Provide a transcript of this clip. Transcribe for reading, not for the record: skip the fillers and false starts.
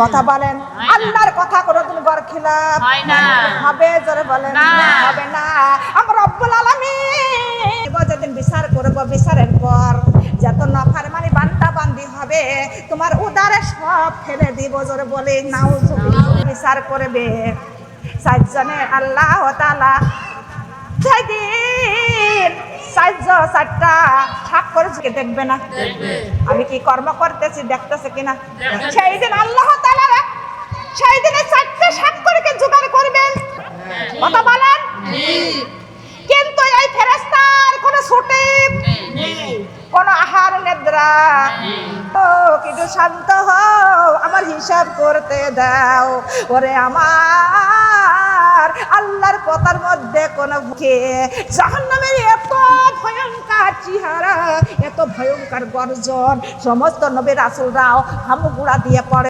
কথা বলেন, আল্লাহর কথা কোনোদিন বরখিলাফ হবে? জোরে বলেন, হবে না। আমরা রব্বুল আলামিন যেদিন বিচার করব, বিচারের পর যত নফরমানি বান্দা বান্দি হবে তোমার উদারে সব ফেলে দিব। জোরে বলে নাউজুবিল্লাহ। বিচার করবে চারজনে আল্লাহ তাআলা। সেদিন চারটা স্বাক্ষর দেখবে না? আমি কি কর্ম করতেছি দেখতেছে কিনা? সেই দিন আল্লাহ তাআলা সেই দিনে চারটা স্বাক্ষরকে জোগাড় করবেন। কথা বলেন। কিন্তু এই ফেরেশতার কোনো ছুটি নেই, কোনো আহার নিদ্রা। ও কিন্তু শান্ত হও, আমার হিসাব করতে দাও। ওরে আমার আল্লাহর কথার মধ্যে কোনো ভুকে জাহান্নামের এত ভয়ঙ্কর চেহারা, এত ভয়ঙ্কর গর্জন, সমস্ত নবী রাসূলরাও হামগুড়া দিয়ে পড়ে।